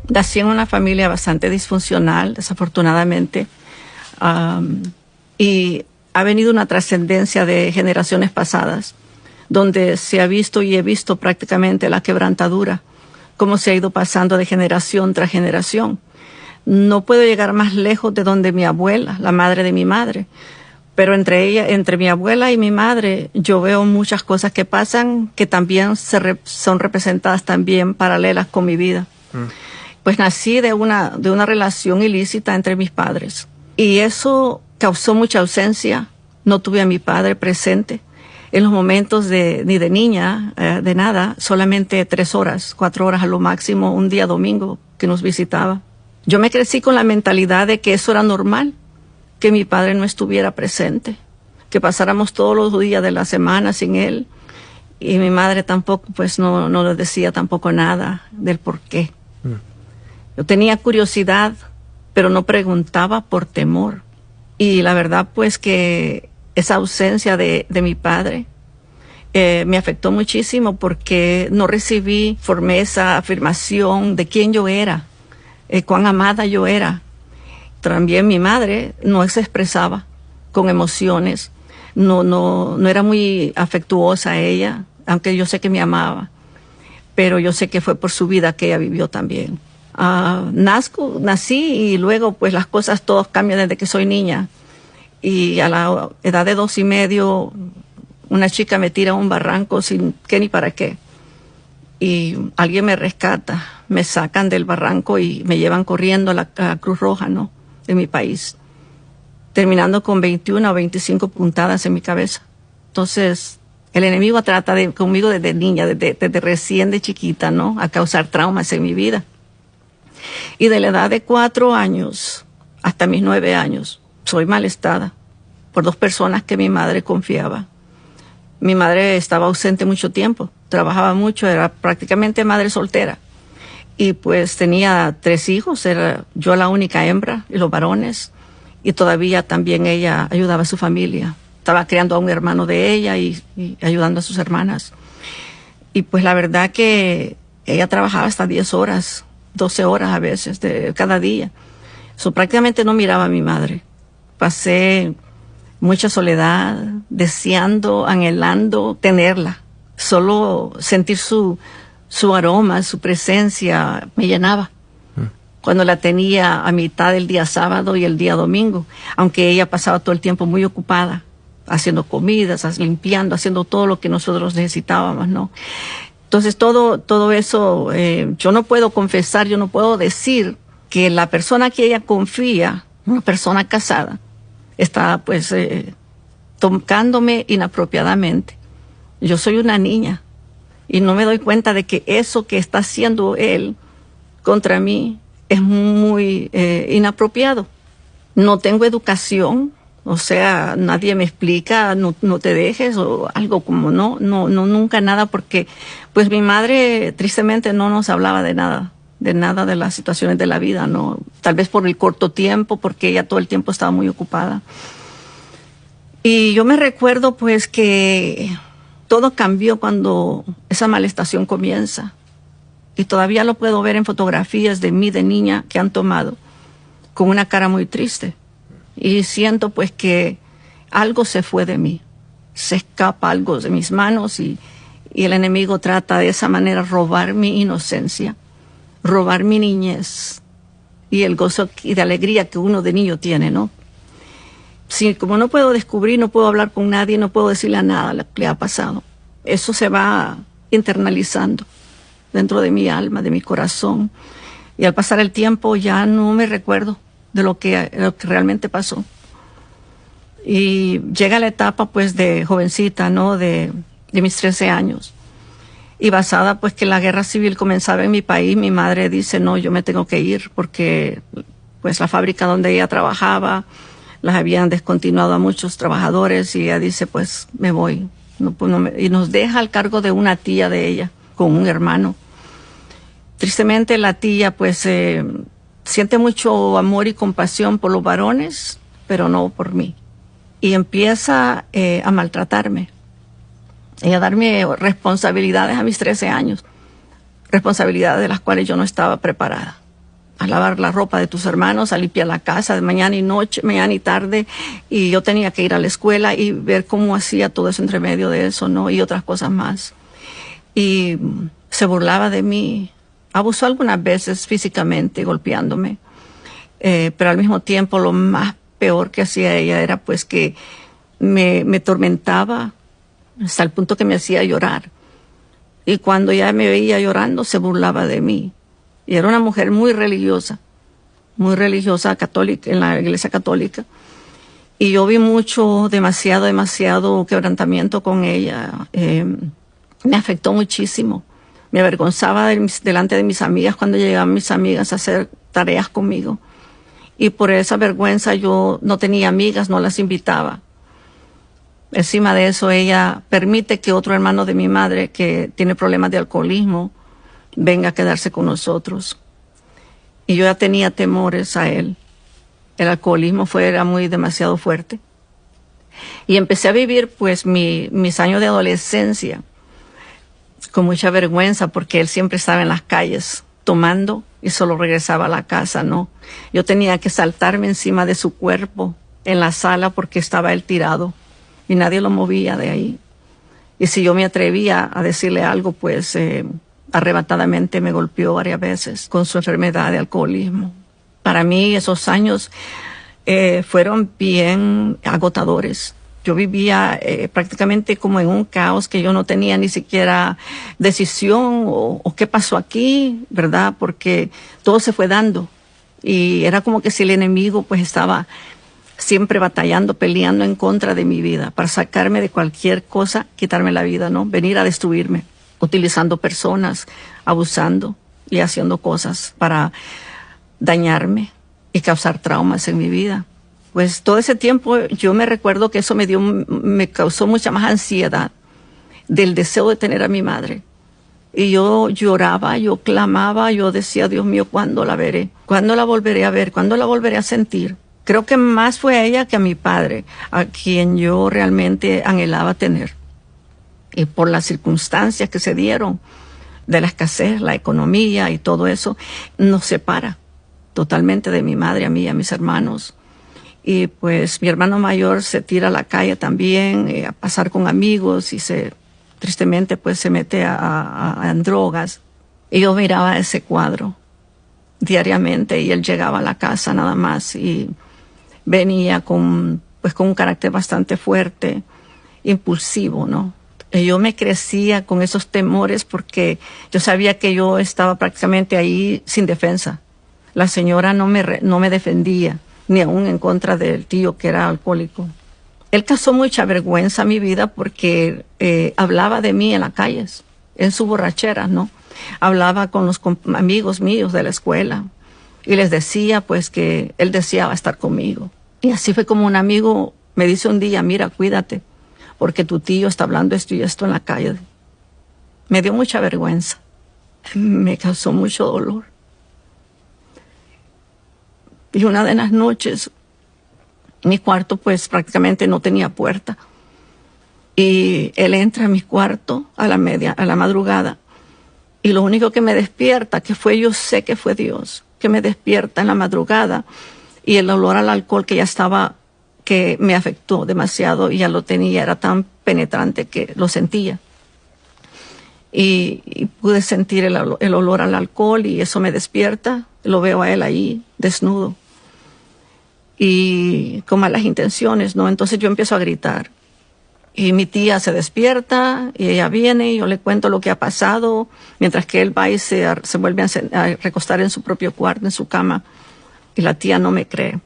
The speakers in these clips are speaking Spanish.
Nací en una familia bastante disfuncional, desafortunadamente, y ha venido una trascendencia de generaciones pasadas, donde se ha visto y he visto prácticamente la quebrantadura, cómo se ha ido pasando de generación tras generación. No puedo llegar más lejos de donde mi abuela, la madre de mi madre, pero entre mi abuela y mi madre, yo veo muchas cosas que pasan que también son representadas también paralelas con mi vida. Pues nací de una relación ilícita entre mis padres, y eso causó mucha ausencia. No tuve a mi padre presente en los momentos ni de niña, de nada, solamente 3 horas, 4 horas a lo máximo, un día domingo que nos visitaba. Yo me crecí con la mentalidad de que eso era normal, que mi padre no estuviera presente, que pasáramos todos los días de la semana sin él, y mi madre tampoco, pues no le decía tampoco nada del por qué. Yo tenía curiosidad, pero no preguntaba por temor. Y la verdad, pues, que esa ausencia de mi padre me afectó muchísimo, porque no recibí esa afirmación de quién yo era, cuán amada yo era. También mi madre no se expresaba con emociones, no era muy afectuosa ella, aunque yo sé que me amaba, pero yo sé que fue por su vida que ella vivió también. Nací y luego pues las cosas todas cambian desde que soy niña, y a la edad de 2 y medio una chica me tira a un barranco sin qué ni para qué, y alguien me rescata, me sacan del barranco y me llevan corriendo a la Cruz Roja, ¿no?, de mi país, terminando con 21 o 25 puntadas en mi cabeza. Entonces el enemigo trata conmigo desde niña, desde recién de chiquita, ¿no?, a causar traumas en mi vida. Y de la edad de 4 años hasta mis 9 años, soy molestada por 2 personas que mi madre confiaba. Mi madre estaba ausente mucho tiempo, trabajaba mucho, era prácticamente madre soltera. Y pues tenía 3 hijos, era yo la única hembra, y los varones. Y todavía también ella ayudaba a su familia. Estaba criando a un hermano de ella y ayudando a sus hermanas. Y pues la verdad que ella trabajaba hasta 10 horas, 12 horas a veces, cada día. Prácticamente no miraba a mi madre. Pasé mucha soledad, deseando, anhelando tenerla. Solo sentir su aroma, su presencia, me llenaba. Cuando la tenía a mitad del día sábado y el día domingo, aunque ella pasaba todo el tiempo muy ocupada, haciendo comidas, limpiando, haciendo todo lo que nosotros necesitábamos, ¿no? Entonces todo eso, yo no puedo confesar, yo no puedo decir que la persona que ella confía, una persona casada, está pues tocándome inapropiadamente. Yo soy una niña y no me doy cuenta de que eso que está haciendo él contra mí es muy inapropiado. No tengo educación, o sea, nadie me explica, no te dejes o algo como nunca nada, porque pues mi madre tristemente no nos hablaba de nada de las situaciones de la vida, ¿no? Tal vez por el corto tiempo, porque ella todo el tiempo estaba muy ocupada. Y yo me recuerdo pues que todo cambió cuando esa malestación comienza. Y todavía lo puedo ver en fotografías de mí de niña que han tomado, con una cara muy triste. Y siento pues que algo se fue de mí, se escapa algo de mis manos, y el enemigo trata de esa manera robar mi inocencia, robar mi niñez y el gozo y de alegría que uno de niño tiene, ¿no? Si como no puedo descubrir, no puedo hablar con nadie, no puedo decirle a nada lo que le ha pasado, eso se va internalizando dentro de mi alma, de mi corazón, y al pasar el tiempo ya no me recuerdo de lo que realmente pasó. Y llega la etapa pues de jovencita, ¿no?, de mis 13 años. Y basada pues que la guerra civil comenzaba en mi país, mi madre dice, no, yo me tengo que ir, porque pues la fábrica donde ella trabajaba las habían descontinuado a muchos trabajadores, y ella dice, pues me voy. Y nos deja al cargo de una tía de ella, con un hermano. Tristemente la tía pues siente mucho amor y compasión por los varones, pero no por mí. Y empieza a maltratarme. Y a darme responsabilidades a mis 13 años, responsabilidades de las cuales yo no estaba preparada. a lavar la ropa de tus hermanos, a limpiar la casa de mañana y noche, mañana y tarde, y yo tenía que ir a la escuela y ver cómo hacía todo eso entre medio de eso, ¿no? Y otras cosas más. Y se burlaba de mí, abusó algunas veces físicamente, golpeándome, pero al mismo tiempo lo más peor que hacía ella era pues que me tormentaba hasta el punto que me hacía llorar. Y cuando ya me veía llorando, se burlaba de mí. Y era una mujer muy religiosa católica, en la iglesia católica. Y yo vi demasiado quebrantamiento con ella. Me afectó muchísimo. Me avergonzaba delante de mis amigas cuando llegaban mis amigas a hacer tareas conmigo. Y por esa vergüenza yo no tenía amigas, no las invitaba. Encima de eso, ella permite que otro hermano de mi madre, que tiene problemas de alcoholismo, venga a quedarse con nosotros. Y yo ya tenía temores a él. El alcoholismo era demasiado fuerte. Y empecé a vivir pues mis años de adolescencia con mucha vergüenza, porque él siempre estaba en las calles tomando y solo regresaba a la casa, ¿no? Yo tenía que saltarme encima de su cuerpo en la sala porque estaba él tirado y nadie lo movía de ahí. Y si yo me atrevía a decirle algo, pues arrebatadamente me golpeó varias veces con su enfermedad de alcoholismo. Para mí esos años fueron bien agotadores. Yo vivía prácticamente como en un caos, que yo no tenía ni siquiera decisión o qué pasó aquí, ¿verdad? Porque todo se fue dando. Y era como que si el enemigo pues estaba siempre batallando, peleando en contra de mi vida, para sacarme de cualquier cosa, quitarme la vida, ¿no? Venir a destruirme, utilizando personas, abusando y haciendo cosas para dañarme y causar traumas en mi vida. Pues todo ese tiempo yo me recuerdo que eso me causó mucha más ansiedad del deseo de tener a mi madre. Y yo lloraba, yo clamaba, yo decía, Dios mío, ¿cuándo la veré? ¿Cuándo la volveré a ver? ¿Cuándo la volveré a sentir? Creo que más fue a ella que a mi padre, a quien yo realmente anhelaba tener. Y por las circunstancias que se dieron, de la escasez, la economía y todo eso, nos separa totalmente de mi madre, a mí y a mis hermanos. Y pues mi hermano mayor se tira a la calle también, a pasar con amigos, y tristemente pues se mete en drogas. Y yo miraba ese cuadro diariamente, y él llegaba a la casa nada más y venía con un carácter bastante fuerte, impulsivo, ¿no? Y yo me crecía con esos temores porque yo sabía que yo estaba prácticamente ahí sin defensa. La señora no me defendía, ni aún en contra del tío que era alcohólico. Él causó mucha vergüenza a mi vida porque hablaba de mí en las calles, en su borrachera, ¿no? Hablaba con los amigos míos de la escuela y les decía pues que él deseaba estar conmigo. Y así fue como un amigo me dice un día, mira, cuídate, porque tu tío está hablando esto y esto en la calle. Me dio mucha vergüenza, me causó mucho dolor. Y una de las noches, mi cuarto pues prácticamente no tenía puerta. Y él entra a mi cuarto a la madrugada. Y lo único que me despierta, yo sé que fue Dios, que me despierta en la madrugada. Y el olor al alcohol que me afectó demasiado, y ya lo tenía, era tan penetrante que lo sentía. Y pude sentir el olor al alcohol, y eso me despierta. Lo veo a él ahí, desnudo. Y con malas intenciones, ¿no? Entonces yo empiezo a gritar. Y mi tía se despierta, y ella viene, y yo le cuento lo que ha pasado, mientras que él va y se vuelve a recostar en su propio cuarto, en su cama. Y la tía no me cree.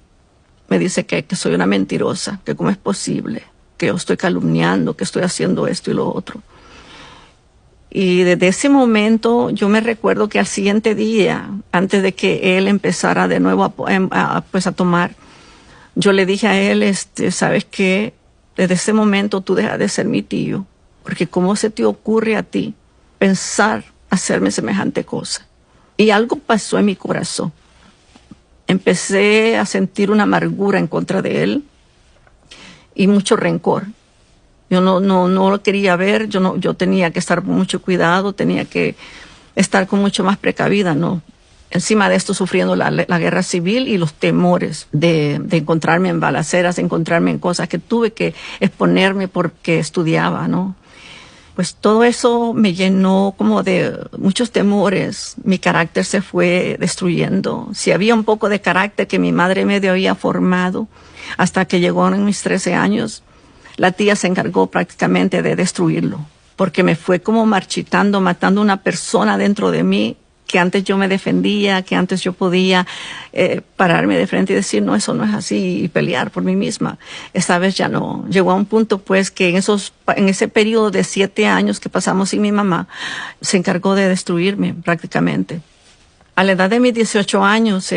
Me dice que soy una mentirosa, que cómo es posible, que yo estoy calumniando, que estoy haciendo esto y lo otro. Y desde ese momento yo me recuerdo que al siguiente día, antes de que él empezara de nuevo a tomar, yo le dije a él, ¿sabes qué? Desde ese momento tú dejas de ser mi tío, porque ¿cómo se te ocurre a ti pensar hacerme semejante cosa? Y algo pasó en mi corazón. Empecé a sentir una amargura en contra de él y mucho rencor. Yo no lo quería ver, yo tenía que estar con mucho cuidado, tenía que estar con mucho más precavida, ¿no? encima de esto sufriendo la guerra civil y los temores de encontrarme en balaceras, de encontrarme en cosas que tuve que exponerme porque estudiaba, ¿no? Pues todo eso me llenó como de muchos temores. Mi carácter se fue destruyendo. Si había un poco de carácter que mi madre medio había formado hasta que llegó en mis 13 años, la tía se encargó prácticamente de destruirlo, porque me fue como marchitando, matando una persona dentro de mí que antes yo me defendía, que antes yo podía pararme de frente y decir, no, eso no es así, y pelear por mí misma. Esta vez ya no. Llegó a un punto, pues, que en ese periodo de 7 años que pasamos sin mi mamá, se encargó de destruirme prácticamente. A la edad de mis 18 años,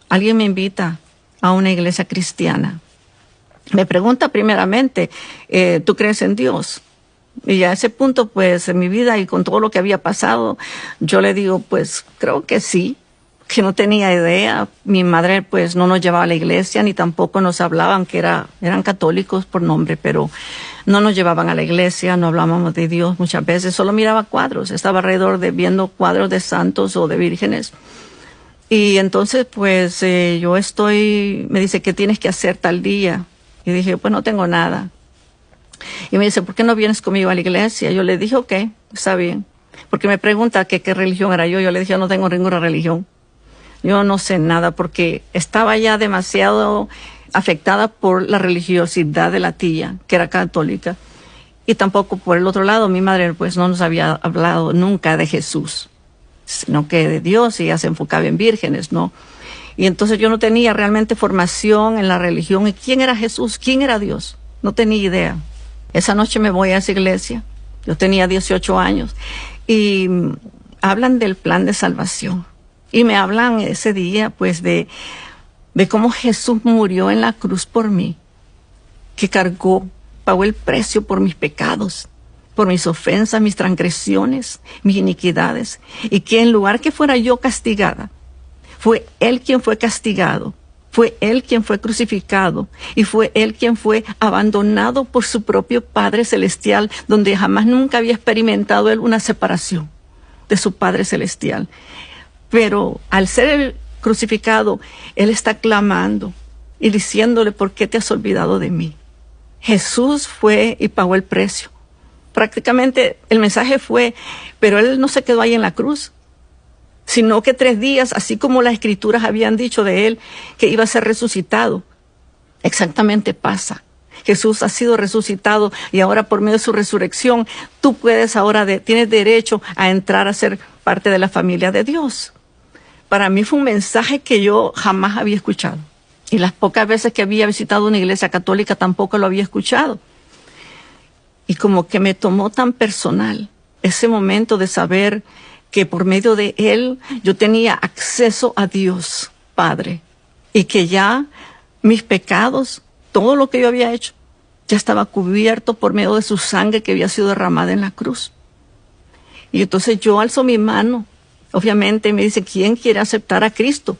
alguien me invita a una iglesia cristiana. Me pregunta primeramente, ¿tú crees en Dios? Y a ese punto, pues, en mi vida y con todo lo que había pasado, yo le digo, pues, creo que sí, que no tenía idea. Mi madre, pues, no nos llevaba a la iglesia, ni tampoco nos hablaban, que eran católicos por nombre, pero no nos llevaban a la iglesia, no hablábamos de Dios muchas veces, solo miraba cuadros, estaba alrededor viendo cuadros de santos o de vírgenes. Y entonces, pues, me dice, ¿qué tienes que hacer tal día? Y dije, pues, no tengo nada. Y me dice, ¿por qué no vienes conmigo a la iglesia? Yo le dije, ok, está bien. Porque me pregunta qué religión era yo. Yo le dije, yo no tengo ninguna religión. Yo no sé nada porque estaba ya demasiado afectada por la religiosidad de la tía, que era católica. Y tampoco por el otro lado, mi madre pues no nos había hablado nunca de Jesús, sino que de Dios, y ella se enfocaba en vírgenes, ¿no? Y entonces yo no tenía realmente formación en la religión. ¿Y quién era Jesús? ¿Quién era Dios? No tenía idea. Esa noche me voy a esa iglesia, yo tenía 18 años, y hablan del plan de salvación. Y me hablan ese día, pues, de cómo Jesús murió en la cruz por mí, que pagó el precio por mis pecados, por mis ofensas, mis transgresiones, mis iniquidades, y que en lugar que fuera yo castigada, fue Él quien fue castigado. Fue Él quien fue crucificado y fue Él quien fue abandonado por su propio Padre Celestial, donde jamás nunca había experimentado Él una separación de su Padre Celestial. Pero al ser crucificado, Él está clamando y diciéndole, ¿por qué te has olvidado de mí? Jesús fue y pagó el precio. Prácticamente el mensaje fue, pero Él no se quedó ahí en la cruz, sino que 3 días, así como las escrituras habían dicho de Él, que iba a ser resucitado. Exactamente pasa. Jesús ha sido resucitado y ahora por medio de su resurrección, tú puedes ahora, tienes derecho a entrar a ser parte de la familia de Dios. Para mí fue un mensaje que yo jamás había escuchado. Y las pocas veces que había visitado una iglesia católica tampoco lo había escuchado. Y como que me tomó tan personal ese momento de saber que por medio de Él yo tenía acceso a Dios Padre y que ya mis pecados, todo lo que yo había hecho, ya estaba cubierto por medio de su sangre que había sido derramada en la cruz. Y entonces yo alzo mi mano, obviamente me dice, ¿quién quiere aceptar a Cristo?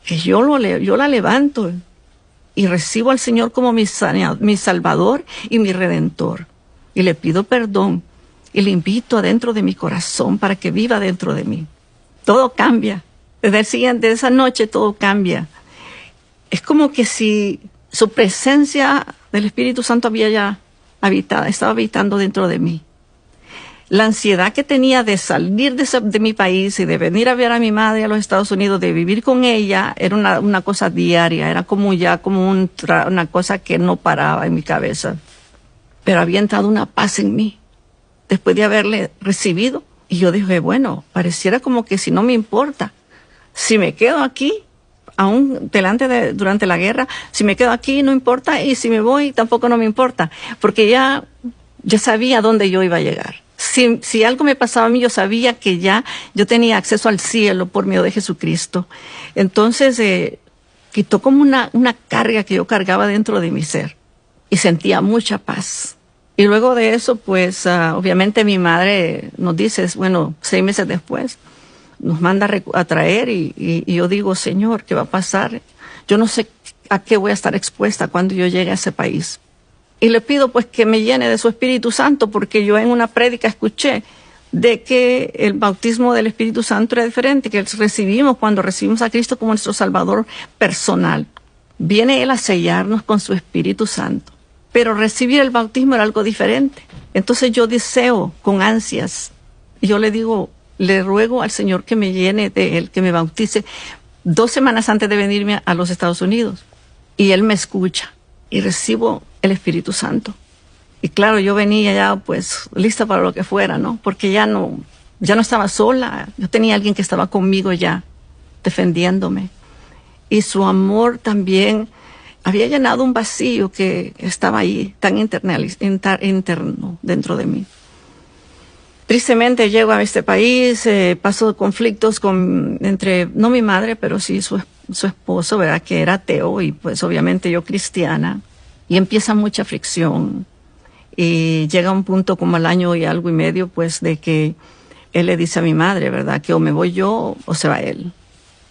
Y yo la levanto y recibo al Señor como mi Salvador y mi Redentor. Y le pido perdón. Y le invito adentro de mi corazón para que viva dentro de mí. Todo cambia. Desde esa noche todo cambia. Es como que si su presencia del Espíritu Santo estaba habitando dentro de mí. La ansiedad que tenía de salir de mi país y de venir a ver a mi madre a los Estados Unidos, de vivir con ella, era una cosa diaria, era como una cosa que no paraba en mi cabeza. Pero había entrado una paz en mí después de haberle recibido. Y yo dije, bueno, pareciera como que si no me importa, si me quedo aquí, aún durante la guerra, si me quedo aquí no importa, y si me voy tampoco no me importa, porque ya sabía dónde yo iba a llegar. Si algo me pasaba a mí, yo sabía que ya yo tenía acceso al cielo por medio de Jesucristo. Entonces quitó como una carga que yo cargaba dentro de mi ser y sentía mucha paz. Y luego de eso, pues, obviamente mi madre nos dice, bueno, 6 meses después, nos manda a traer y yo digo, Señor, ¿qué va a pasar? Yo no sé a qué voy a estar expuesta cuando yo llegue a ese país. Y le pido, pues, que me llene de su Espíritu Santo, porque yo en una prédica escuché de que el bautismo del Espíritu Santo era diferente, que recibimos cuando recibimos a Cristo como nuestro Salvador personal. Viene Él a sellarnos con su Espíritu Santo, pero recibir el bautismo era algo diferente. Entonces yo deseo con ansias, y yo le digo, le ruego al Señor que me llene de Él, que me bautice 2 semanas antes de venirme a los Estados Unidos. Y Él me escucha y recibo el Espíritu Santo. Y claro, yo venía ya pues lista para lo que fuera, ¿no? Porque ya no estaba sola. Yo tenía alguien que estaba conmigo ya, defendiéndome. Y su amor también había llenado un vacío que estaba ahí, tan interno dentro de mí. Tristemente llego a este país, paso conflictos entre, no mi madre, pero sí su esposo, ¿verdad? Que era ateo y pues obviamente yo cristiana. Y empieza mucha fricción. Y llega un punto como al año y algo y medio, pues, de que él le dice a mi madre, ¿verdad? Que o me voy yo o se va él.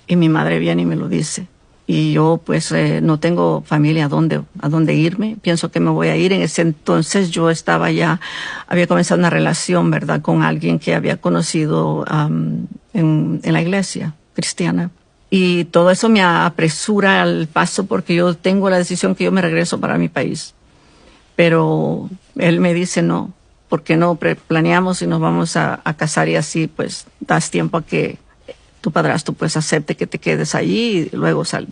Y mi madre viene y me lo dice. Y yo, pues, no tengo familia a dónde irme. Pienso que me voy a ir. En ese entonces yo había comenzado una relación, ¿verdad? Con alguien que había conocido en la iglesia cristiana. Y todo eso me apresura al paso porque yo tengo la decisión que yo me regreso para mi país. Pero él me dice no, porque no planeamos y nos vamos a casar y así pues das tiempo a que tu padrastro pues acepte que te quedes allí y luego sal.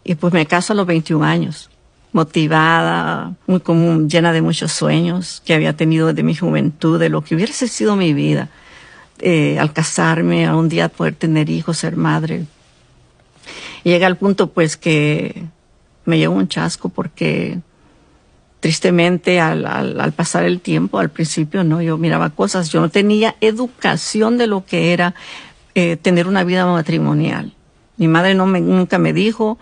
Y pues me caso a los 21 años, motivada, muy común, llena de muchos sueños que había tenido desde mi juventud, de lo que hubiese sido mi vida. Al casarme, a un día poder tener hijos, ser madre. Y llega al punto pues que me llevo un chasco porque tristemente al pasar el tiempo, al principio no, yo miraba cosas, yo no tenía educación de lo que era tener una vida matrimonial. Mi madre nunca me dijo,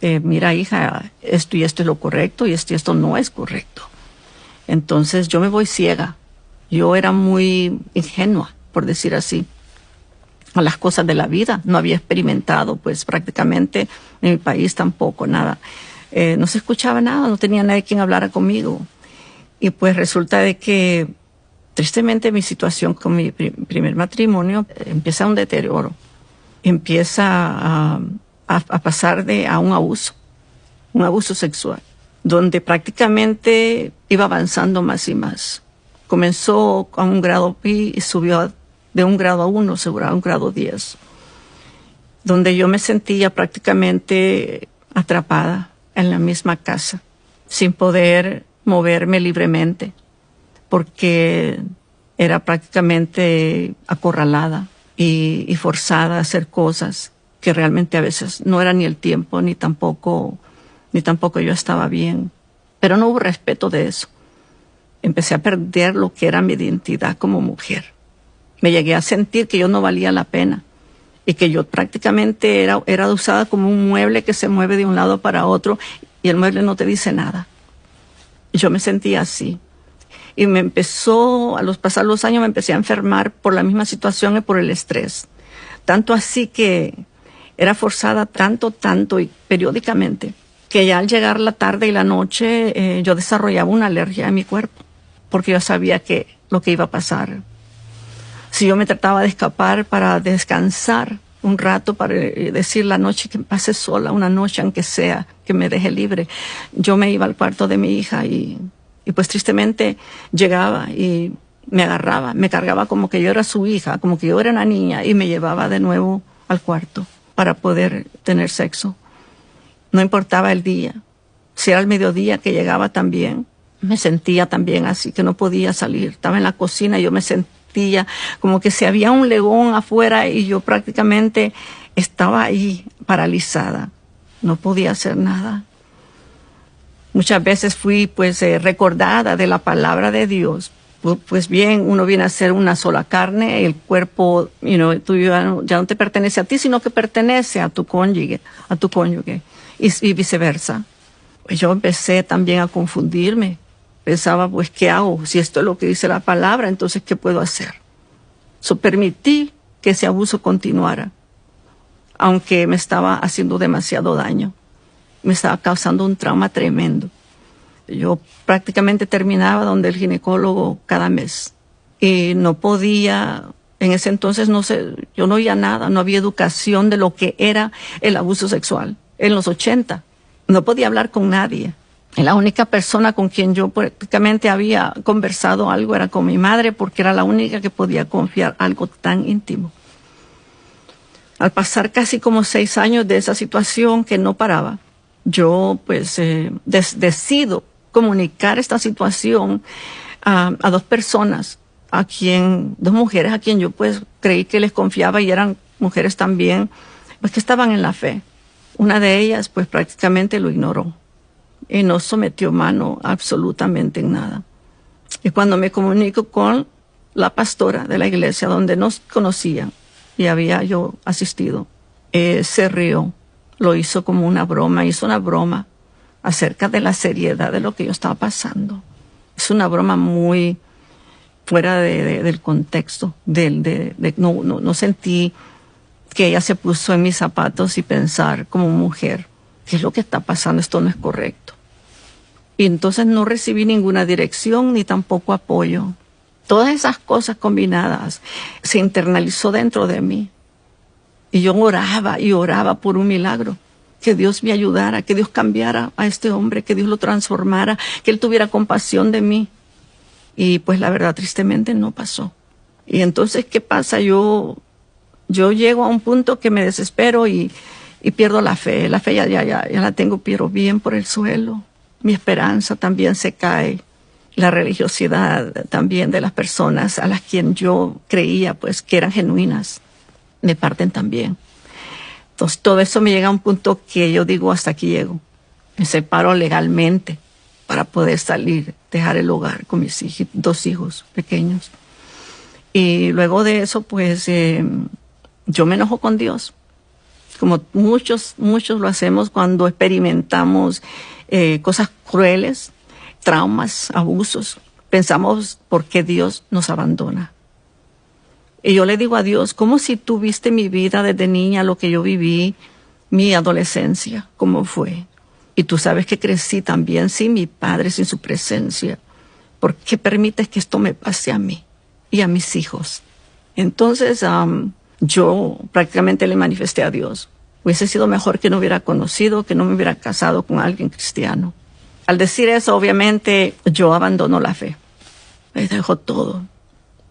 mira hija, esto y esto es lo correcto y esto no es correcto. Entonces yo me voy ciega. Yo era muy ingenua, por decir así, a las cosas de la vida. No había experimentado pues prácticamente en mi país tampoco nada. No se escuchaba nada, no tenía nadie quien hablara conmigo. Y pues resulta de que, tristemente, mi situación con mi primer matrimonio empieza un deterioro. Empieza a pasar a un abuso sexual, donde prácticamente iba avanzando más y más. Comenzó a un grado pi y subió de un grado a 1, seguro a un grado 10, donde yo me sentía prácticamente atrapada en la misma casa, sin poder moverme libremente, porque era prácticamente acorralada y forzada a hacer cosas que realmente a veces no era ni el tiempo, ni tampoco yo estaba bien. Pero no hubo respeto de eso. Empecé a perder lo que era mi identidad como mujer. Me llegué a sentir que yo no valía la pena. Y que yo prácticamente era usada como un mueble que se mueve de un lado para otro y el mueble no te dice nada. Yo me sentía así. Y al pasar los años me empecé a enfermar por la misma situación y por el estrés. Tanto así que era forzada tanto y periódicamente, que ya al llegar la tarde y la noche yo desarrollaba una alergia en mi cuerpo, porque yo sabía que lo que iba a pasar. Si yo me trataba de escapar para descansar un rato, para decir la noche que pase sola, una noche aunque sea, que me deje libre, yo me iba al cuarto de mi hija y pues tristemente llegaba y me agarraba, me cargaba como que yo era su hija, como que yo era una niña y me llevaba de nuevo al cuarto para poder tener sexo. No importaba el día, si era el mediodía que llegaba también, me sentía también así, que no podía salir. Estaba en la cocina y yo me sentía como que si había un león afuera y yo prácticamente estaba ahí paralizada. No podía hacer nada. Muchas veces fui pues recordada de la palabra de Dios. Pues bien, uno viene a ser una sola carne, el cuerpo tuyo ya no te pertenece a ti, sino que pertenece a tu cónyuge, y viceversa. Pues yo empecé también a confundirme. Pensaba, pues, ¿qué hago? Si esto es lo que dice la palabra, entonces, ¿qué puedo hacer? Permití que ese abuso continuara, aunque me estaba haciendo demasiado daño. Me estaba causando un trauma tremendo. Yo prácticamente terminaba donde el ginecólogo cada mes. y no podía, en ese entonces no sé, yo no oía nada, no había educación de lo que era el abuso sexual. En los 80 no podía hablar con nadie. La única persona con quien yo prácticamente había conversado algo era con mi madre, porque era la única que podía confiar algo tan íntimo. Al pasar casi como 6 años de esa situación que no paraba, yo pues decido comunicar esta situación a 2 personas, dos mujeres a quien yo pues creí que les confiaba, y eran mujeres también pues que estaban en la fe. Una de ellas pues prácticamente lo ignoró y no sometió mano absolutamente en nada. Y cuando me comunico con la pastora de la iglesia donde nos conocían y había yo asistido, se rió, lo hizo como una broma, hizo una broma acerca de la seriedad de lo que yo estaba pasando. Es una broma muy fuera del contexto, no sentí que ella se puso en mis zapatos y pensar como mujer, ¿qué es lo que está pasando? Esto no es correcto. Y entonces no recibí ninguna dirección ni tampoco apoyo. Todas esas cosas combinadas se internalizó dentro de mí. Y yo oraba y oraba por un milagro. Que Dios me ayudara, que Dios cambiara a este hombre, que Dios lo transformara, que Él tuviera compasión de mí. Y pues la verdad, tristemente no pasó. Y entonces, ¿qué pasa? Yo llego a un punto que me desespero y pierdo la fe. La fe ya la tengo, pero bien por el suelo. Mi esperanza también se cae. La religiosidad también de las personas a las quien yo creía pues que eran genuinas, me parten también. Entonces todo eso me llega a un punto que yo digo, hasta aquí llego. Me separo legalmente para poder salir, dejar el hogar con mis 2 hijos pequeños. Y luego de eso pues yo me enojo con Dios, como muchos lo hacemos cuando experimentamos cosas crueles, traumas, abusos. Pensamos, ¿por qué Dios nos abandona? Y yo le digo a Dios, ¿cómo si tú viste mi vida desde niña, lo que yo viví, mi adolescencia, cómo fue? Y tú sabes que crecí también sin mi padre, sin su presencia. ¿Por qué permites que esto me pase a mí y a mis hijos? Entonces yo prácticamente le manifesté a Dios. Hubiese sido mejor que no hubiera conocido, que no me hubiera casado con alguien cristiano. Al decir eso, obviamente, yo abandono la fe. Me dejo todo.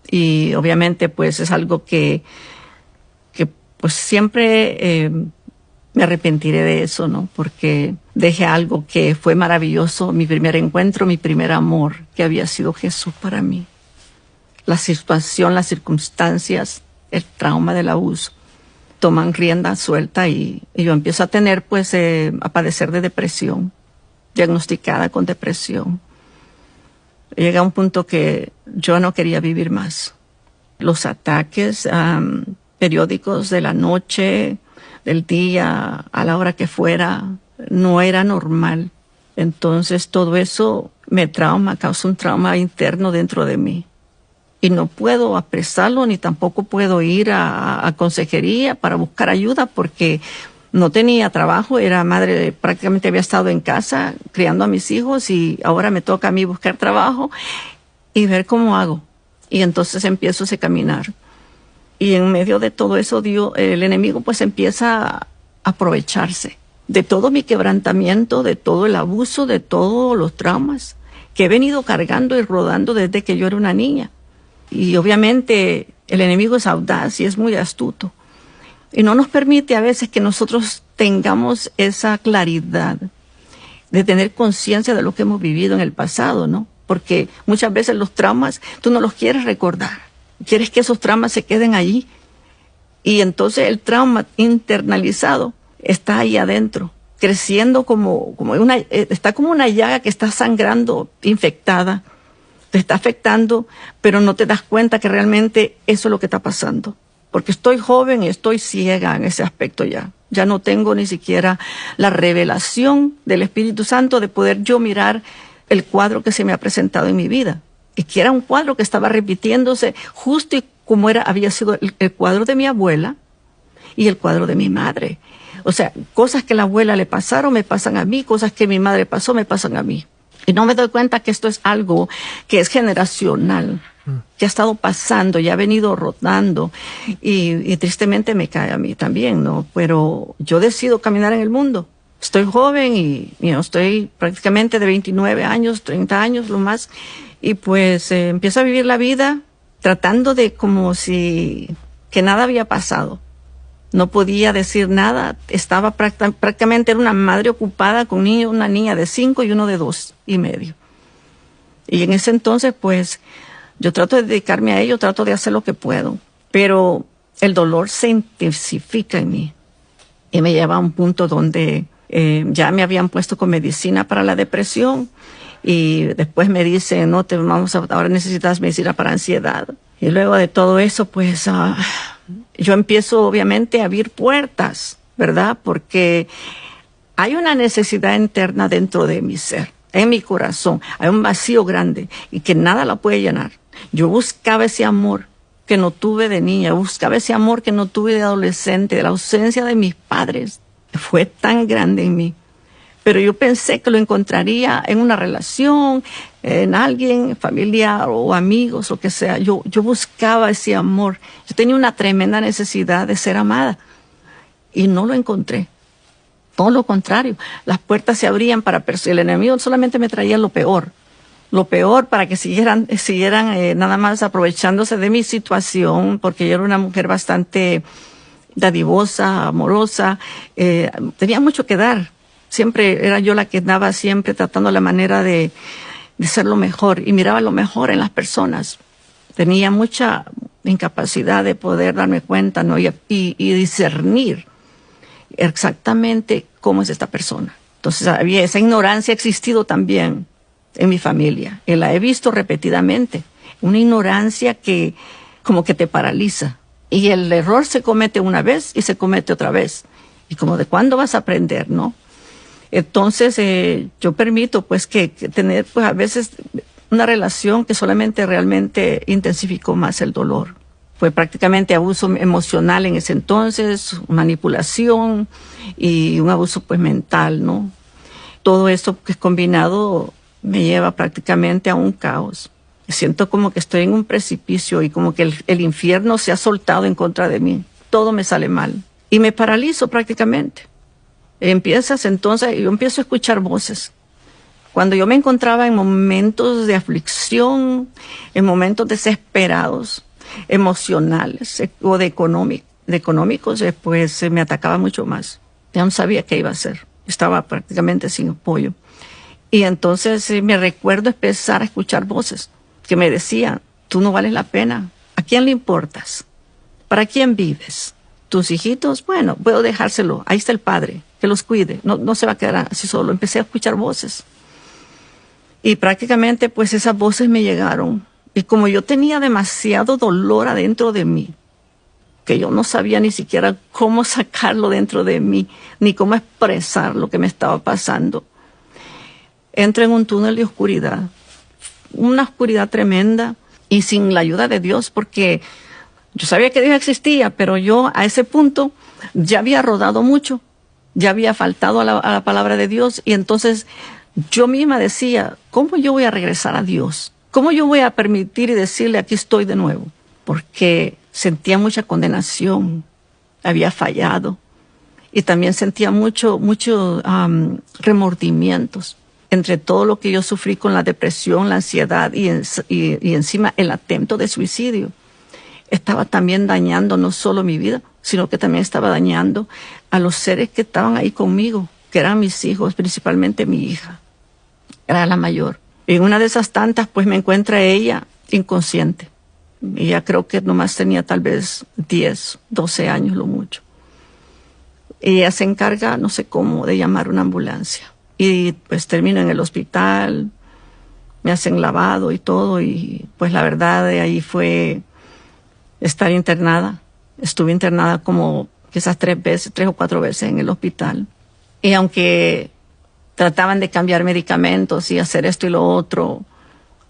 Y obviamente, pues, es algo que pues, siempre me arrepentiré de eso, ¿no? Porque dejé algo que fue maravilloso, mi primer encuentro, mi primer amor, que había sido Jesús para mí. La situación, las circunstancias, el trauma del abuso, toman rienda suelta y yo empiezo a tener, pues, a padecer de depresión, diagnosticada con depresión. Llega a un punto que yo no quería vivir más. Los ataques periódicos de la noche, del día, a la hora que fuera, no era normal. Entonces todo eso me trauma, causa un trauma interno dentro de mí. Y no puedo apresarlo, ni tampoco puedo ir a consejería para buscar ayuda, porque no tenía trabajo, era madre, prácticamente había estado en casa criando a mis hijos y ahora me toca a mí buscar trabajo y ver cómo hago. Y entonces empiezo ese caminar. Y en medio de todo eso, el enemigo pues empieza a aprovecharse de todo mi quebrantamiento, de todo el abuso, de todos los traumas que he venido cargando y rodando desde que yo era una niña. Y obviamente el enemigo es audaz y es muy astuto. Y no nos permite a veces que nosotros tengamos esa claridad de tener conciencia de lo que hemos vivido en el pasado, ¿no? Porque muchas veces los traumas tú no los quieres recordar. Quieres que esos traumas se queden allí. Y entonces el trauma internalizado está ahí adentro, creciendo está como una llaga que está sangrando, infectada. Te está afectando, pero no te das cuenta que realmente eso es lo que está pasando. Porque estoy joven y estoy ciega en ese aspecto ya. Ya no tengo ni siquiera la revelación del Espíritu Santo de poder yo mirar el cuadro que se me ha presentado en mi vida. Y que era un cuadro que estaba repitiéndose justo y como había sido el cuadro de mi abuela y el cuadro de mi madre. O sea, cosas que a la abuela le pasaron me pasan a mí, cosas que mi madre pasó me pasan a mí. Y no me doy cuenta que esto es algo que es generacional. que ha estado pasando, ya ha venido rotando y tristemente me cae a mí también, ¿no? Pero yo decido caminar en el mundo. Estoy joven y estoy prácticamente de 29 años, 30 años, lo más, y pues empiezo a vivir la vida tratando de como si que nada había pasado. No podía decir nada, estaba prácticamente era una madre ocupada con una niña de 5 y uno de 2 y medio. Y en ese entonces, pues, yo trato de dedicarme a ello, trato de hacer lo que puedo, pero el dolor se intensifica en mí y me lleva a un punto donde ya me habían puesto con medicina para la depresión y después me dicen, no, ahora necesitas medicina para ansiedad. Y luego de todo eso, pues, yo empiezo obviamente a abrir puertas, ¿verdad? Porque hay una necesidad interna dentro de mi ser, en mi corazón. Hay un vacío grande y que nada la puede llenar. Yo buscaba ese amor que no tuve de niña, buscaba ese amor que no tuve de adolescente, de la ausencia de mis padres. Fue tan grande en mí. Pero yo pensé que lo encontraría en una relación, en alguien familiar o amigos, lo que sea. Yo buscaba ese amor. Yo tenía una tremenda necesidad de ser amada y no lo encontré. Todo lo contrario, las puertas se abrían para el enemigo solamente me traía lo peor para que siguieran nada más aprovechándose de mi situación, porque yo era una mujer bastante dadivosa, amorosa, tenía mucho que dar. Siempre era yo la que andaba siempre tratando la manera de ser lo mejor y miraba lo mejor en las personas. Tenía mucha incapacidad de poder darme cuenta, ¿no? y discernir exactamente cómo es esta persona. Entonces esa ignorancia ha existido también en mi familia y la he visto repetidamente. Una ignorancia que como que te paraliza y el error se comete una vez y se comete otra vez. Y como de cuándo vas a aprender, ¿no? Entonces yo permito pues que tener pues a veces una relación que solamente realmente intensificó más el dolor. Fue prácticamente abuso emocional en ese entonces, manipulación y un abuso pues mental, ¿no? Todo esto que es combinado me lleva prácticamente a un caos. Siento como que estoy en un precipicio y como que el infierno se ha soltado en contra de mí. Todo me sale mal y me paralizo prácticamente. Yo empiezo a escuchar voces. Cuando yo me encontraba en momentos de aflicción, en momentos desesperados, emocionales o de económicos, pues me atacaba mucho más. Ya no sabía qué iba a hacer. Estaba prácticamente sin apoyo. Y entonces me recuerdo empezar a escuchar voces que me decían, tú no vales la pena. ¿A quién le importas? ¿Para quién vives? ¿Tus hijitos? Bueno, puedo dejárselo. Ahí está el padre, que los cuide. No se va a quedar así solo. Empecé a escuchar voces. Y prácticamente pues esas voces me llegaron. Y como yo tenía demasiado dolor adentro de mí, que yo no sabía ni siquiera cómo sacarlo dentro de mí, ni cómo expresar lo que me estaba pasando, entré en un túnel de oscuridad, una oscuridad tremenda y sin la ayuda de Dios, porque yo sabía que Dios existía, pero yo a ese punto ya había rodado mucho, ya había faltado a la palabra de Dios y entonces yo misma decía, ¿cómo yo voy a regresar a Dios? ¿Cómo yo voy a permitir y decirle aquí estoy de nuevo? Porque sentía mucha condenación, había fallado y también sentía mucho remordimientos entre todo lo que yo sufrí con la depresión, la ansiedad y encima el atento de suicidio. Estaba también dañando no solo mi vida, sino que también estaba dañando a los seres que estaban ahí conmigo, que eran mis hijos, principalmente mi hija. Era la mayor. Y en una de esas tantas, pues me encuentra ella inconsciente. Ella creo que nomás tenía tal vez 10, 12 años, lo mucho. Ella se encarga, no sé cómo, de llamar una ambulancia. Y pues termino en el hospital, me hacen lavado y todo. Y pues la verdad de ahí fue estar internada. Estuve internada como quizás 3 o 4 veces en el hospital. Y aunque trataban de cambiar medicamentos y hacer esto y lo otro,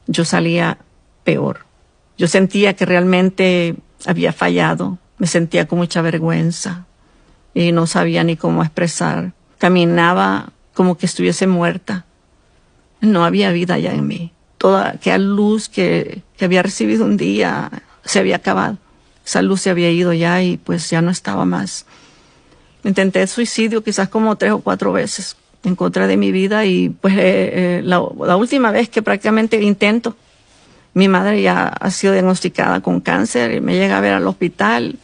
yo salía peor. Yo sentía que realmente había fallado, me sentía con mucha vergüenza y no sabía ni cómo expresar. Caminaba como que estuviese muerta. No había vida ya en mí. Toda aquella luz que que había recibido un día se había acabado. Esa luz se había ido ya y pues ya no estaba más. Intenté suicidio quizás como 3 o 4 veces en contra de mi vida y pues la última vez que prácticamente intento, mi madre ya ha sido diagnosticada con cáncer y me llega a ver al hospital,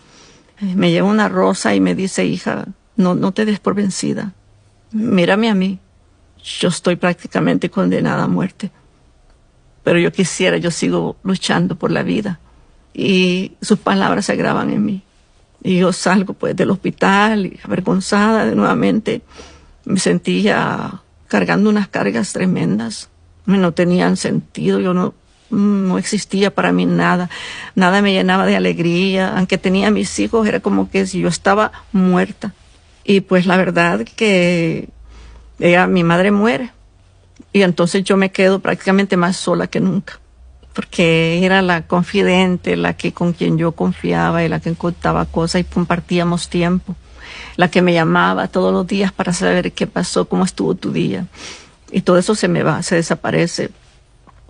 me lleva una rosa y me dice, hija, no te des por vencida, mírame a mí, yo estoy prácticamente condenada a muerte, pero yo sigo luchando por la vida. Y sus palabras se graban en mí. Y yo salgo pues del hospital y avergonzada nuevamente. Me sentía cargando unas cargas tremendas. No tenían sentido, yo no existía para mí nada. Nada me llenaba de alegría. Aunque tenía mis hijos, era como que si yo estaba muerta. Y pues la verdad que mi madre muere. Y entonces yo me quedo prácticamente más sola que nunca. Porque era la confidente, con quien yo confiaba y la que contaba cosas y compartíamos tiempo. La que me llamaba todos los días para saber qué pasó, cómo estuvo tu día. Y todo eso se me va, se desaparece.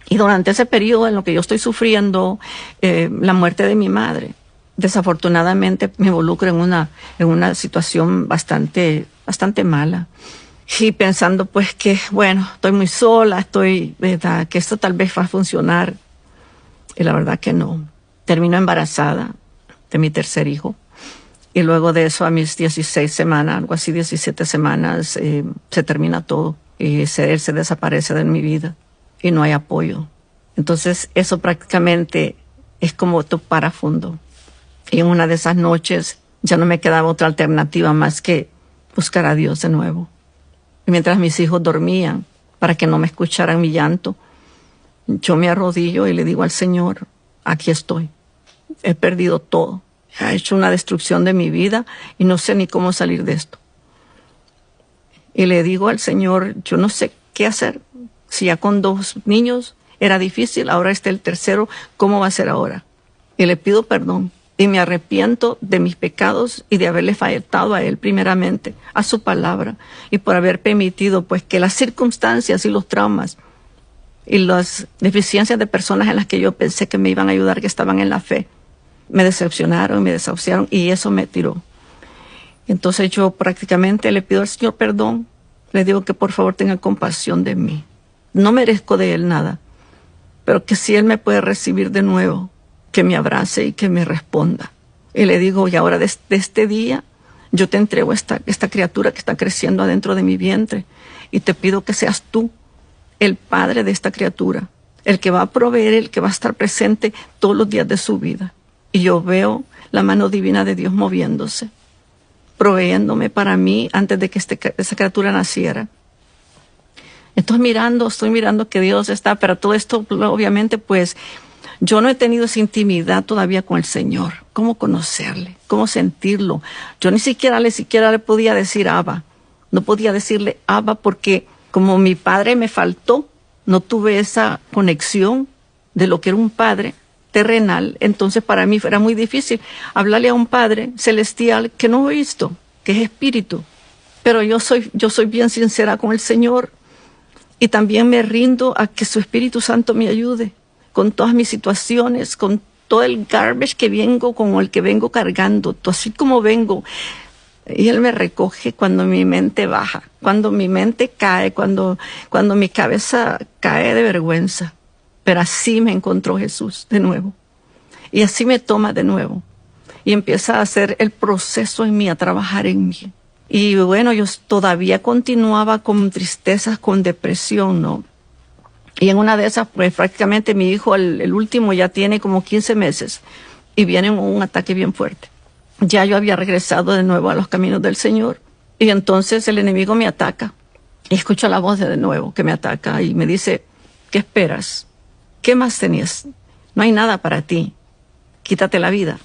Y durante ese periodo en lo que yo estoy sufriendo, la muerte de mi madre, desafortunadamente me involucro en una situación bastante mala. Y pensando pues que, bueno, estoy muy sola, ¿verdad? Que esto tal vez va a funcionar. Y la verdad que no. Termino embarazada de mi tercer hijo. Y luego de eso, a mis 16 semanas, algo así, 17 semanas, se termina todo. Y él se desaparece de mi vida. Y no hay apoyo. Entonces, eso prácticamente es como topar a fondo. Y en una de esas noches ya no me quedaba otra alternativa más que buscar a Dios de nuevo. Y mientras mis hijos dormían, para que no me escucharan mi llanto, yo me arrodillo y le digo al Señor, aquí estoy. He perdido todo. He hecho una destrucción de mi vida y no sé ni cómo salir de esto. Y le digo al Señor, yo no sé qué hacer. Si ya con 2 niños era difícil, ahora está el tercero, ¿cómo va a ser ahora? Y le pido perdón. Y me arrepiento de mis pecados y de haberle faltado a Él primeramente, a su palabra, y por haber permitido pues que las circunstancias y los traumas y las deficiencias de personas en las que yo pensé que me iban a ayudar, que estaban en la fe, me decepcionaron, me desahuciaron y eso me tiró. Entonces yo prácticamente le pido al Señor perdón, le digo que por favor tenga compasión de mí. No merezco de Él nada, pero que si Él me puede recibir de nuevo, que me abrace y que me responda. Y le digo, y ahora desde este día, yo te entrego esta criatura que está creciendo adentro de mi vientre y te pido que seas tú el padre de esta criatura, el que va a proveer, el que va a estar presente todos los días de su vida. Y yo veo la mano divina de Dios moviéndose, proveyéndome para mí antes de que esa criatura naciera. Estoy mirando que Dios está, pero todo esto obviamente pues yo no he tenido esa intimidad todavía con el Señor. ¿Cómo conocerle? ¿Cómo sentirlo? Yo ni siquiera le podía decir Abba. No podía decirle Abba porque como mi padre me faltó, no tuve esa conexión de lo que era un padre terrenal. Entonces para mí era muy difícil hablarle a un padre celestial que no he visto, que es espíritu. Pero yo soy bien sincera con el Señor y también me rindo a que su Espíritu Santo me ayude con todas mis situaciones, con todo el garbage con el que vengo cargando, así como vengo. Y Él me recoge cuando mi mente baja, cuando mi mente cae, cuando mi cabeza cae de vergüenza. Pero así me encontró Jesús de nuevo. Y así me toma de nuevo. Y empieza a hacer el proceso en mí, a trabajar en mí. Y bueno, yo todavía continuaba con tristezas, con depresión, ¿no? Y en una de esas, pues prácticamente mi hijo, el último, ya tiene como 15 meses y viene un ataque bien fuerte. Ya yo había regresado de nuevo a los caminos del Señor y entonces el enemigo me ataca. Y escucho la voz de nuevo que me ataca y me dice, ¿qué esperas? ¿Qué más tenías? No hay nada para ti. Quítate la vida.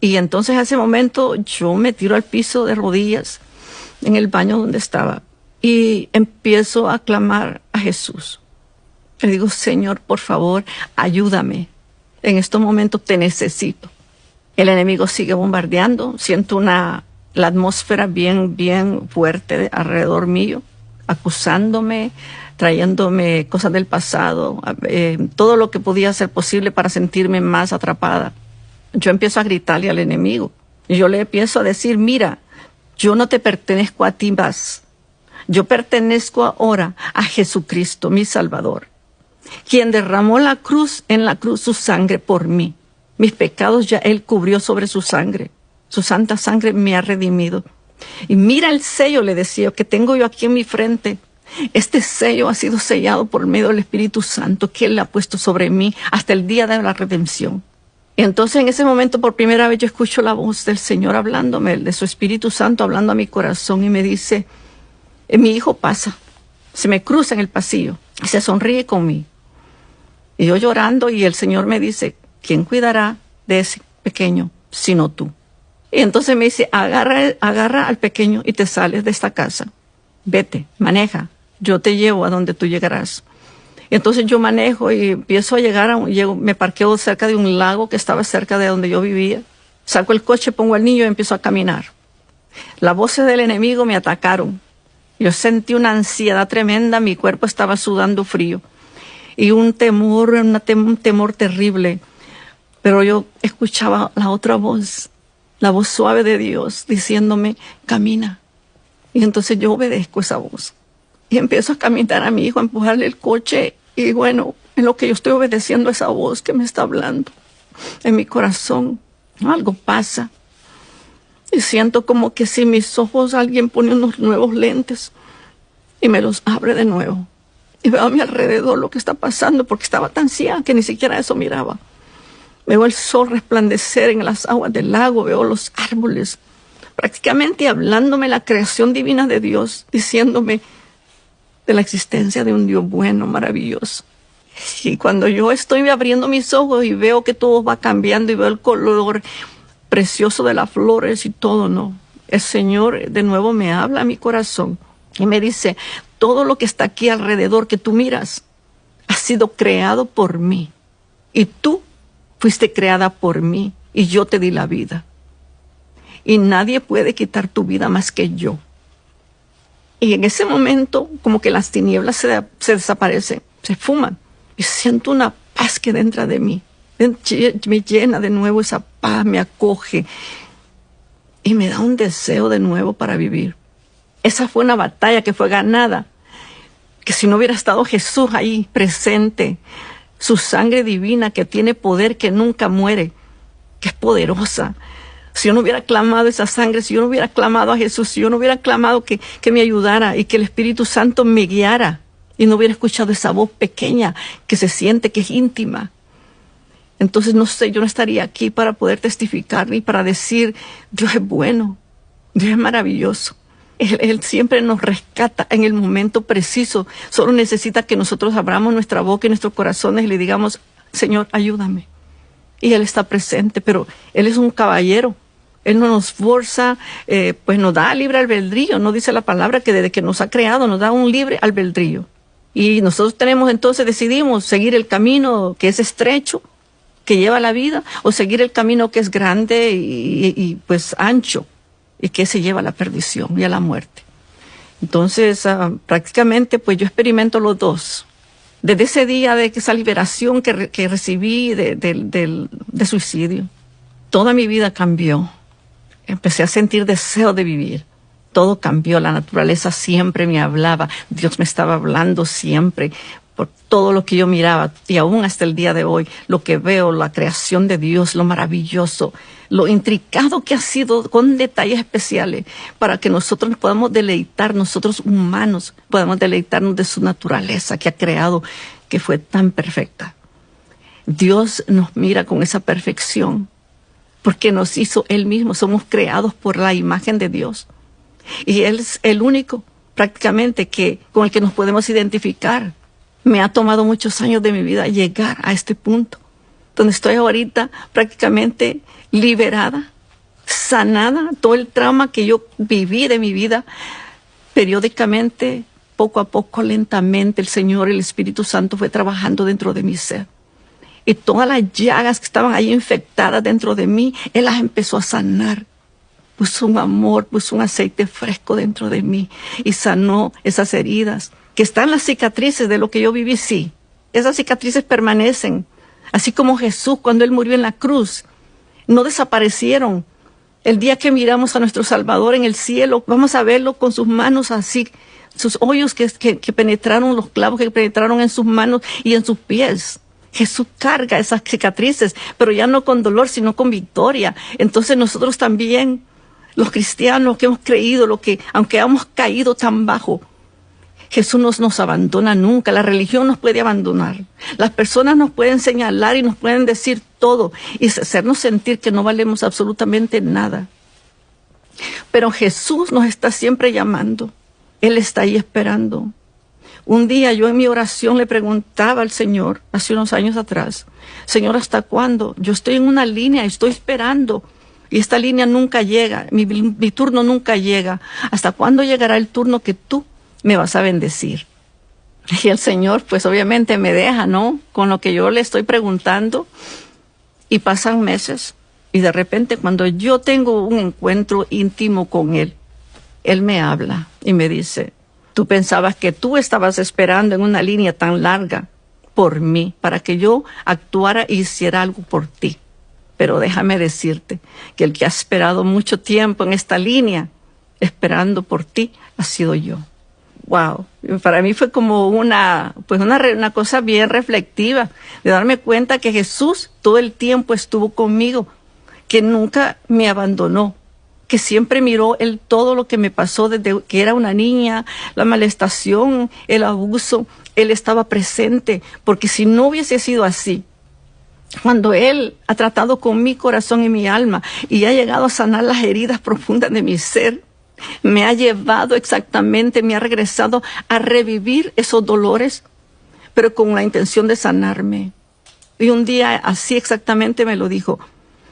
Y entonces a ese momento yo me tiro al piso de rodillas en el baño donde estaba y empiezo a clamar a Jesús. Le digo, Señor, por favor, ayúdame. En estos momentos te necesito. El enemigo sigue bombardeando. Siento la atmósfera bien fuerte alrededor mío, acusándome, trayéndome cosas del pasado, todo lo que podía ser posible para sentirme más atrapada. Yo empiezo a gritarle al enemigo. Y yo le empiezo a decir, mira, yo no te pertenezco a ti más. Yo pertenezco ahora a Jesucristo, mi Salvador, quien derramó en la cruz su sangre por mí. Mis pecados ya Él cubrió sobre su sangre. Su santa sangre me ha redimido. Y mira el sello, le decía, que tengo yo aquí en mi frente. Este sello ha sido sellado por medio del Espíritu Santo que Él ha puesto sobre mí hasta el día de la redención. Y entonces en ese momento por primera vez yo escucho la voz del Señor hablándome, de su Espíritu Santo hablando a mi corazón y me dice, mi hijo pasa, se me cruza en el pasillo y se sonríe conmigo. Y yo llorando y el Señor me dice, ¿quién cuidará de ese pequeño sino tú? Y entonces me dice, agarra al pequeño y te sales de esta casa. Vete, maneja, yo te llevo a donde tú llegarás. Y entonces yo manejo y empiezo a llegar, me parqueo cerca de un lago que estaba cerca de donde yo vivía. Saco el coche, pongo al niño y empiezo a caminar. Las voces del enemigo me atacaron. Yo sentí una ansiedad tremenda, mi cuerpo estaba sudando frío. Y un temor terrible. Pero yo escuchaba la otra voz, la voz suave de Dios, diciéndome, camina. Y entonces yo obedezco esa voz. Y empiezo a caminar a mi hijo, a empujarle el coche. Y bueno, en lo que yo estoy obedeciendo a esa voz que me está hablando, en mi corazón, algo pasa. Y siento como que si mis ojos alguien pone unos nuevos lentes y me los abre de nuevo. Y veo a mi alrededor lo que está pasando, porque estaba tan ciega que ni siquiera eso miraba. Veo el sol resplandecer en las aguas del lago, veo los árboles, prácticamente hablándome la creación divina de Dios, diciéndome de la existencia de un Dios bueno, maravilloso. Y cuando yo estoy abriendo mis ojos y veo que todo va cambiando y veo el color precioso de las flores y todo, no. El Señor de nuevo me habla a mi corazón y me dice, todo lo que está aquí alrededor que tú miras ha sido creado por mí. Y tú fuiste creada por mí y yo te di la vida. Y nadie puede quitar tu vida más que yo. Y en ese momento, como que las tinieblas se desaparecen, se fuman. Y siento una paz que dentro de mí. Me llena de nuevo esa paz, me acoge. Y me da un deseo de nuevo para vivir. Esa fue una batalla que fue ganada. Que si no hubiera estado Jesús ahí presente, su sangre divina que tiene poder, que nunca muere, que es poderosa. Si yo no hubiera clamado esa sangre, si yo no hubiera clamado a Jesús, si yo no hubiera clamado que me ayudara y que el Espíritu Santo me guiara y no hubiera escuchado esa voz pequeña que se siente, que es íntima, entonces no sé, yo no estaría aquí para poder testificar ni para decir, Dios es bueno, Dios es maravilloso. Él siempre nos rescata en el momento preciso. Solo necesita que nosotros abramos nuestra boca y nuestros corazones y le digamos, Señor, ayúdame. Y Él está presente, pero Él es un caballero. Él no nos forza, pues nos da libre albedrío. No dice la palabra que desde que nos ha creado nos da un libre albedrío. Y nosotros decidimos seguir el camino que es estrecho, que lleva a la vida, o seguir el camino que es grande y pues ancho, y que se lleva a la perdición y a la muerte. Entonces, prácticamente, pues yo experimento los dos. Desde ese día de esa liberación que recibí de suicidio, toda mi vida cambió. Empecé a sentir deseo de vivir. Todo cambió, la naturaleza siempre me hablaba, Dios me estaba hablando siempre, por todo lo que yo miraba, y aún hasta el día de hoy, lo que veo, la creación de Dios, lo maravilloso, lo intricado que ha sido, con detalles especiales, para que nosotros nos podamos deleitar, nosotros humanos, podamos deleitarnos de su naturaleza que ha creado, que fue tan perfecta. Dios nos mira con esa perfección, porque nos hizo Él mismo, somos creados por la imagen de Dios. Y Él es el único, prácticamente, con el que nos podemos identificar. Me ha tomado muchos años de mi vida llegar a este punto, donde estoy ahorita prácticamente liberada, sanada, todo el trauma que yo viví de mi vida, periódicamente, poco a poco, lentamente, el Señor, el Espíritu Santo fue trabajando dentro de mi ser. Y todas las llagas que estaban ahí infectadas dentro de mí, Él las empezó a sanar. Puso un amor, puso un aceite fresco dentro de mí y sanó esas heridas Que están las cicatrices de lo que yo viví, sí. Esas cicatrices permanecen. Así como Jesús cuando Él murió en la cruz, no desaparecieron. El día que miramos a nuestro Salvador en el cielo, vamos a verlo con sus manos así, sus hoyos que penetraron, los clavos que penetraron en sus manos y en sus pies. Jesús carga esas cicatrices, pero ya no con dolor, sino con victoria. Entonces nosotros también, los cristianos que hemos creído, aunque hemos caído tan bajo, Jesús no nos abandona nunca. La religión nos puede abandonar. Las personas nos pueden señalar y nos pueden decir todo y hacernos sentir que no valemos absolutamente nada. Pero Jesús nos está siempre llamando. Él está ahí esperando. Un día yo en mi oración le preguntaba al Señor, hace unos años atrás, Señor, ¿hasta cuándo? Yo estoy en una línea, estoy esperando. Y esta línea nunca llega, mi turno nunca llega. ¿Hasta cuándo llegará el turno que tú me vas a bendecir? Y el Señor, pues obviamente me deja, ¿no? Con lo que yo le estoy preguntando. Y pasan meses. Y de repente cuando yo tengo un encuentro íntimo con Él, Él me habla y me dice, tú pensabas que tú estabas esperando en una línea tan larga por mí, para que yo actuara e hiciera algo por ti. Pero déjame decirte que el que ha esperado mucho tiempo en esta línea, esperando por ti, ha sido yo. Wow, para mí fue como una cosa bien reflectiva, de darme cuenta que Jesús todo el tiempo estuvo conmigo, que nunca me abandonó, que siempre miró Él todo lo que me pasó desde que era una niña, la molestación, el abuso. Él estaba presente, porque si no hubiese sido así, cuando Él ha tratado con mi corazón y mi alma y ha llegado a sanar las heridas profundas de mi ser, me ha llevado exactamente, me ha regresado a revivir esos dolores, pero con la intención de sanarme. Y un día así exactamente me lo dijo,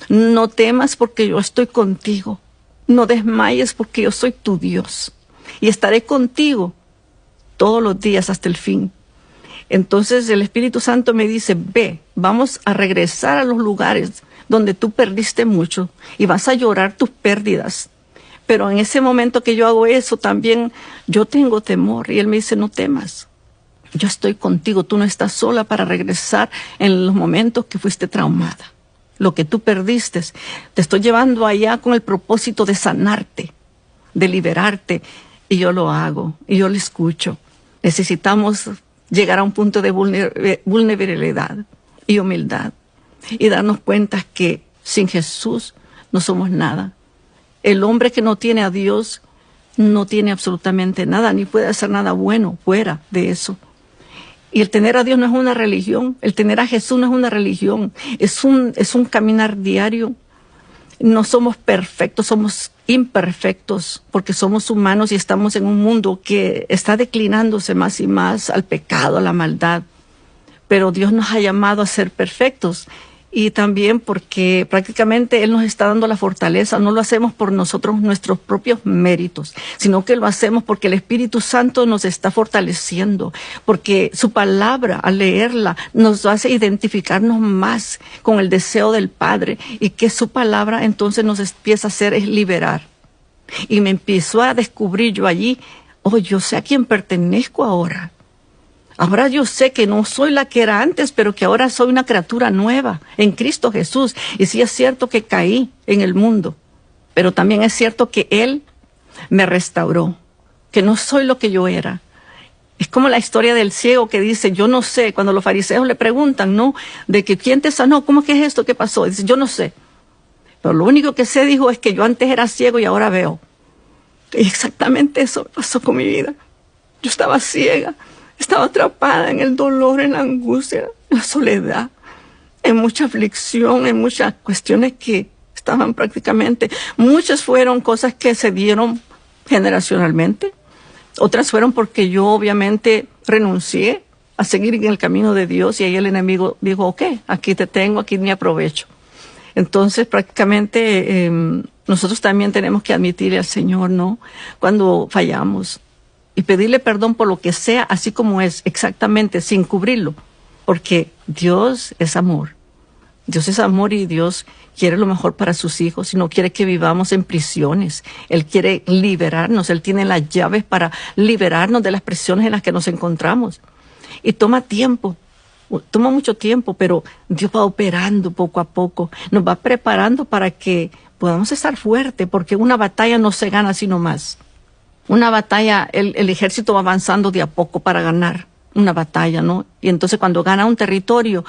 no temas porque yo estoy contigo, no desmayes porque yo soy tu Dios y estaré contigo todos los días hasta el fin. Entonces el Espíritu Santo me dice, ve, vamos a regresar a los lugares donde tú perdiste mucho y vas a llorar tus pérdidas. Pero en ese momento que yo hago eso también yo tengo temor. Y Él me dice, no temas, yo estoy contigo, tú no estás sola para regresar en los momentos que fuiste traumada. Lo que tú perdiste, te estoy llevando allá con el propósito de sanarte, de liberarte. Y yo lo hago, y yo lo escucho. Necesitamos llegar a un punto de vulnerabilidad y humildad y darnos cuenta que sin Jesús no somos nada. El hombre que no tiene a Dios no tiene absolutamente nada, ni puede hacer nada bueno fuera de eso. Y el tener a Dios no es una religión, el tener a Jesús no es una religión, es un caminar diario. No somos perfectos, somos imperfectos, porque somos humanos y estamos en un mundo que está declinándose más y más al pecado, a la maldad. Pero Dios nos ha llamado a ser perfectos. Y también porque prácticamente Él nos está dando la fortaleza. No lo hacemos por nosotros, nuestros propios méritos, sino que lo hacemos porque el Espíritu Santo nos está fortaleciendo, porque su palabra, al leerla, nos hace identificarnos más con el deseo del Padre, y que su palabra entonces nos empieza a hacer es liberar. Y me empezó a descubrir yo allí, yo sé a quién pertenezco ahora. Ahora yo sé que no soy la que era antes, pero que ahora soy una criatura nueva en Cristo Jesús. Y sí es cierto que caí en el mundo, pero también es cierto que Él me restauró, que no soy lo que yo era. Es como la historia del ciego que dice, yo no sé, cuando los fariseos le preguntan, ¿no? De que quién te sanó, ¿cómo que es esto? ¿Qué pasó? Dice, yo no sé. Pero lo único que sé, dijo, es que yo antes era ciego y ahora veo. Y exactamente eso pasó con mi vida. Yo estaba ciega. Estaba atrapada en el dolor, en la angustia, en la soledad, en mucha aflicción, en muchas cuestiones que estaban prácticamente. Muchas fueron cosas que se dieron generacionalmente. Otras fueron porque yo obviamente renuncié a seguir en el camino de Dios y ahí el enemigo dijo, ok, aquí te tengo, aquí me aprovecho. Entonces prácticamente nosotros también tenemos que admitirle al Señor, ¿no? Cuando fallamos. Y pedirle perdón por lo que sea, así como es, exactamente, sin cubrirlo. Porque Dios es amor. Dios es amor y Dios quiere lo mejor para sus hijos y no quiere que vivamos en prisiones. Él quiere liberarnos. Él tiene las llaves para liberarnos de las prisiones en las que nos encontramos. Y toma tiempo, toma mucho tiempo, pero Dios va operando poco a poco. Nos va preparando para que podamos estar fuertes, porque una batalla no se gana así nomás. Una batalla, el ejército va avanzando de a poco para ganar una batalla, ¿no? Y entonces cuando gana un territorio,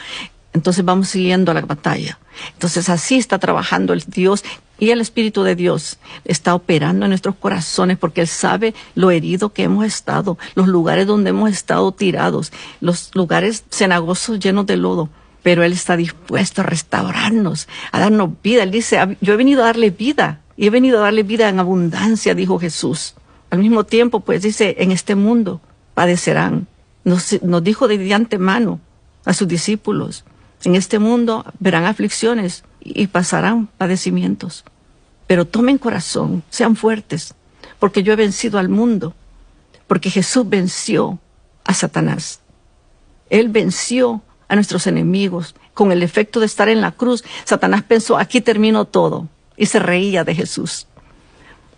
entonces vamos siguiendo a la batalla. Entonces así está trabajando el Dios, y el Espíritu de Dios está operando en nuestros corazones, porque Él sabe lo herido que hemos estado, los lugares donde hemos estado tirados, los lugares cenagosos llenos de lodo. Pero Él está dispuesto a restaurarnos, a darnos vida. Él dice, yo he venido a darle vida, y he venido a darle vida en abundancia, dijo Jesús. Al mismo tiempo, pues dice, en este mundo padecerán. Nos dijo de antemano a sus discípulos, en este mundo verán aflicciones y pasarán padecimientos. Pero tomen corazón, sean fuertes, porque yo he vencido al mundo, porque Jesús venció a Satanás. Él venció a nuestros enemigos. Con el efecto de estar en la cruz, Satanás pensó, aquí terminó todo, y se reía de Jesús.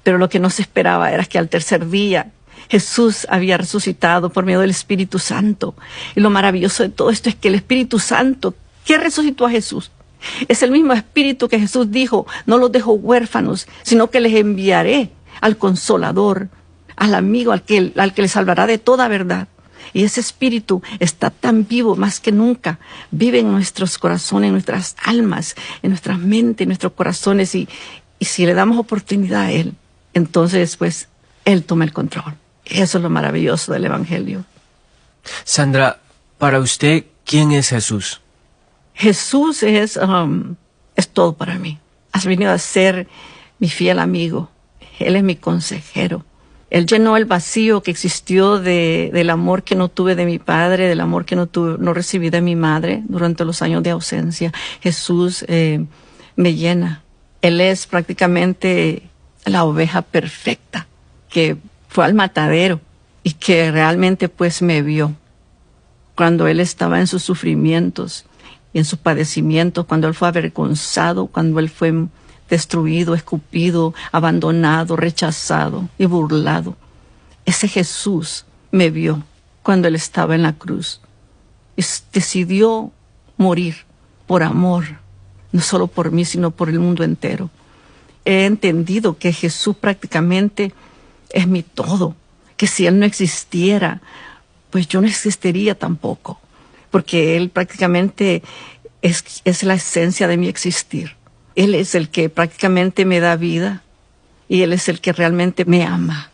Pero lo que no se esperaba era que al tercer día Jesús había resucitado por medio del Espíritu Santo. Y lo maravilloso de todo esto es que el Espíritu Santo, ¿qué resucitó a Jesús? Es el mismo Espíritu que Jesús dijo, no los dejo huérfanos, sino que les enviaré al Consolador, al amigo, al que les salvará de toda verdad. Y ese Espíritu está tan vivo más que nunca. Vive en nuestros corazones, en nuestras almas, en nuestras mentes, en nuestros corazones. Y si le damos oportunidad a Él, entonces pues Él toma el control. Eso es lo maravilloso del Evangelio. Sandra, para usted, ¿quién es Jesús? Jesús es todo para mí. Has venido a ser mi fiel amigo. Él es mi consejero. Él llenó el vacío que existió del amor que no tuve de mi padre, del amor que no recibí de mi madre durante los años de ausencia. Jesús me llena. Él es prácticamente la oveja perfecta que fue al matadero y que realmente pues me vio cuando Él estaba en sus sufrimientos y en sus padecimientos, cuando Él fue avergonzado, cuando Él fue destruido, escupido, abandonado, rechazado y burlado. Ese Jesús me vio cuando Él estaba en la cruz y decidió morir por amor, no solo por mí, sino por el mundo entero. He entendido que Jesús prácticamente es mi todo, que si Él no existiera, pues yo no existiría tampoco, porque Él prácticamente es la esencia de mi existir. Él es el que prácticamente me da vida y Él es el que realmente me ama.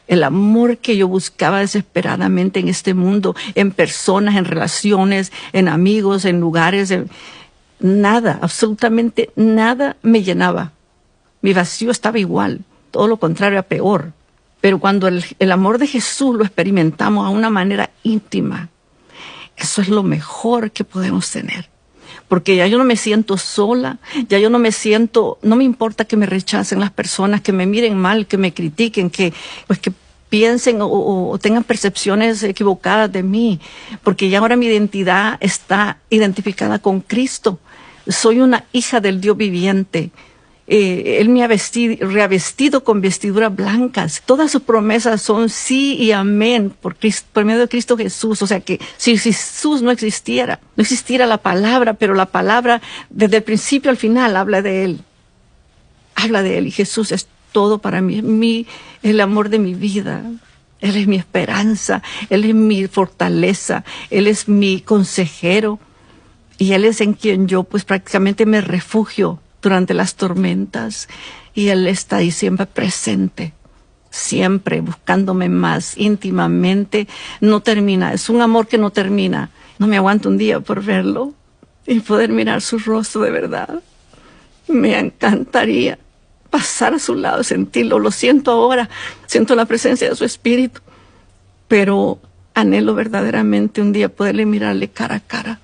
El amor que yo buscaba desesperadamente en este mundo, en personas, en relaciones, en amigos, en lugares, nada, absolutamente nada me llenaba. Mi vacío estaba igual, todo lo contrario, a peor. Pero cuando el amor de Jesús lo experimentamos a una manera íntima, eso es lo mejor que podemos tener. Porque ya yo no me siento sola, ya yo no me importa que me rechacen las personas, que me miren mal, que me critiquen, que piensen o tengan percepciones equivocadas de mí. Porque ya ahora mi identidad está identificada con Cristo. Soy una hija del Dios viviente. Él me ha revestido con vestiduras blancas. Todas sus promesas son sí y amén por medio de Cristo Jesús. O sea que si Jesús no existiera la palabra, pero la palabra desde el principio al final habla de Él. Habla de Él y Jesús es todo para mí. El amor de mi vida. Él es mi esperanza. Él es mi fortaleza. Él es mi consejero. Y Él es en quien yo pues prácticamente me refugio durante las tormentas, y Él está ahí siempre presente, siempre buscándome más íntimamente. No termina, es un amor que no termina. No me aguanto un día por verlo y poder mirar su rostro de verdad. Me encantaría pasar a su lado, sentirlo. Lo siento ahora, siento la presencia de su Espíritu, pero anhelo verdaderamente un día poderle mirarle cara a cara